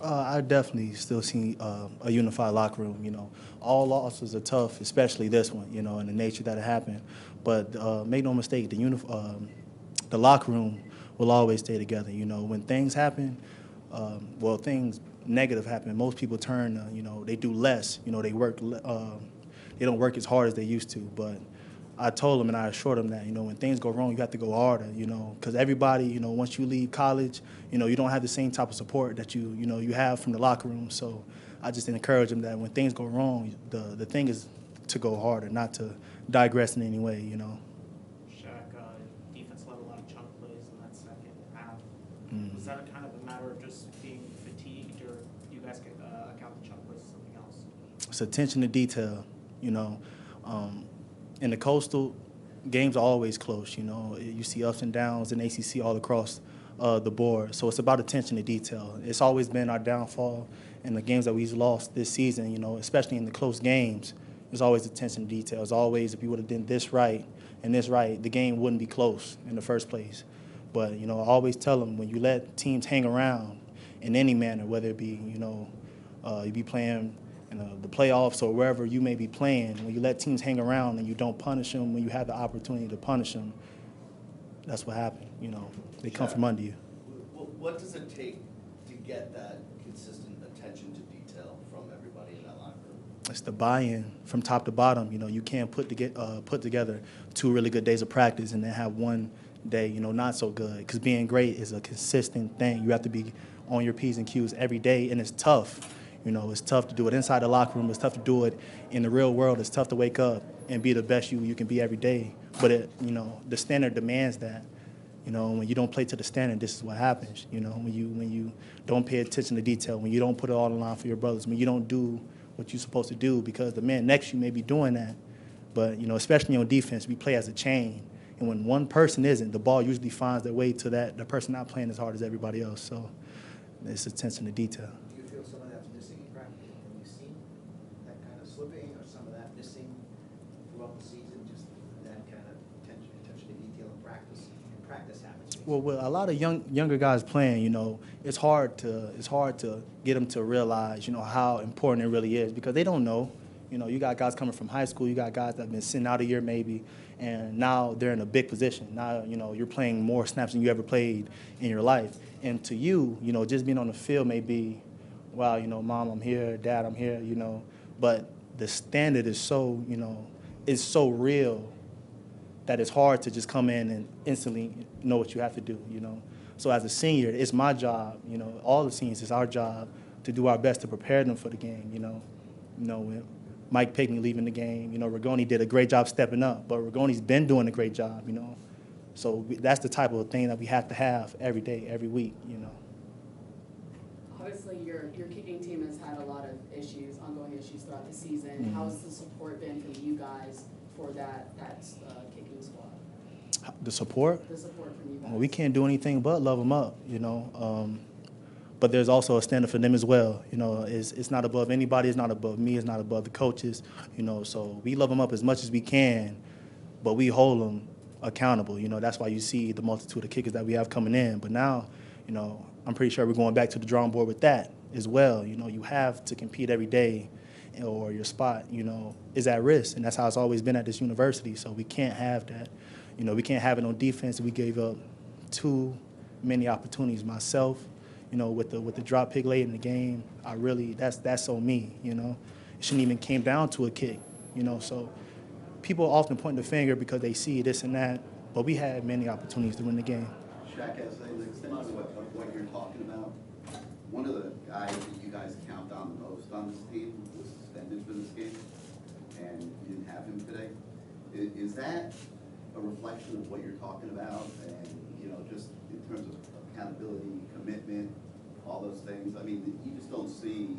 I definitely still see a unified locker room. All losses are tough, especially this one. And the nature that it happened. But make no mistake, the locker room will always stay together. When things happen, things negative happen. Most people turn. They do less. They work. They don't work as hard as they used to. But I told them and I assured them that, when things go wrong, you have to go harder, because everybody, once you leave college, you don't have the same type of support that you have from the locker room. So I just encourage them that when things go wrong, the thing is to go harder, not to digress in any way. Shaq, defense led a lot of chunk plays in that second half. Was Mm. that a kind of a matter of just being fatigued, or do you guys account the chunk plays as something else? It's attention to detail, you know. Um, in the coastal, games are always close. You see ups and downs in ACC all across the board. So it's about attention to detail. It's always been our downfall in the games that we've lost this season. Especially in the close games. There's always attention to detail. It's always if you would have done this right and this right, the game wouldn't be close in the first place. But I always tell them when you let teams hang around in any manner, whether it be you be playing in the playoffs or wherever you may be playing, when you let teams hang around and you don't punish them when you have the opportunity to punish them, that's what happened. They come from under you. What does it take to get that consistent attention to detail from everybody in that locker room? It's the buy-in from top to bottom. You can't put together 2 really good days of practice and then have one day, not so good. Because being great is a consistent thing. You have to be on your P's and Q's every day, and it's tough. It's tough to do it inside the locker room. It's tough to do it in the real world. It's tough to wake up and be the best you can be every day. But the standard demands that. When you don't play to the standard, this is what happens. When you don't pay attention to detail, when you don't put it all on the line for your brothers, when you don't do what you're supposed to do because the man next to you may be doing that. But especially on defense, we play as a chain, and when one person isn't, the ball usually finds their way to the person not playing as hard as everybody else. So it's attention to detail. Do you feel some of that's missing in practice? Have you seen that kind of slipping or some of that missing throughout the season? Just that kind of attention to detail in practice habits. Well, with a lot of younger guys playing, it's hard to get them to realize, how important it really is because they don't know. You got guys coming from high school, you got guys that have been sitting out a year maybe, and now they're in a big position. Now, you're playing more snaps than you ever played in your life. And to you, just being on the field may be, wow, Mom, I'm here, Dad, I'm here, But the standard is so, is so real that it's hard to just come in and instantly know what you have to do, So as a senior, it's my job, all the seniors, it's our job to do our best to prepare them for the game, when Mike Pickney leaving the game, Rigoni did a great job stepping up, but Rigoni's been doing a great job, So that's the type of thing that we have to have every day, every week, Obviously, your kicking team has had a lot of ongoing issues throughout the season. Mm-hmm. How has the support been from you guys for that kicking squad? The support? The support from you guys. Well, we can't do anything but love them up, But there's also a standard for them as well. It's not above anybody. It's not above me. It's not above the coaches. So we love them up as much as we can, but we hold them accountable. That's why you see the multitude of kickers that we have coming in. But now, I'm pretty sure we're going back to the drawing board with that as well. You have to compete every day, or your spot, is at risk, and that's how it's always been at this university. So we can't have that. We can't have it on defense. We gave up too many opportunities. Myself, with the drop pick late in the game, that's on me. It shouldn't even came down to a kick. So people often point the finger because they see this and that, but we had many opportunities to win the game. Shaq, as an extension of what you're talking about, one of the guys that you guys count on the most on this team was suspended for this game, and you didn't have him today. Is that a reflection of what you're talking about, and just in terms of accountability, commitment, all those things? I mean, you just don't see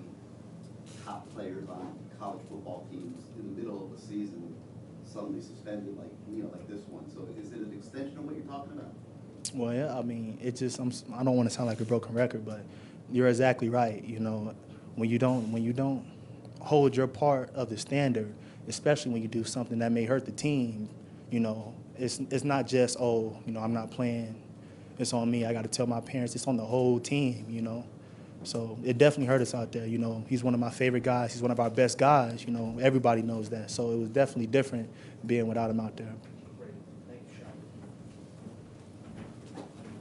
top players on college football teams in the middle of the season suddenly suspended like this one. So is it an extension of what you're talking about? Well, yeah, I mean, I don't want to sound like a broken record, but you're exactly right. When you don't hold your part of the standard, especially when you do something that may hurt the team, it's not just, I'm not playing, it's on me. I got to tell my parents. It's on the whole team. So it definitely hurt us out there. You know, he's one of my favorite guys. He's one of our best guys. You know, everybody knows that. So it was definitely different being without him out there.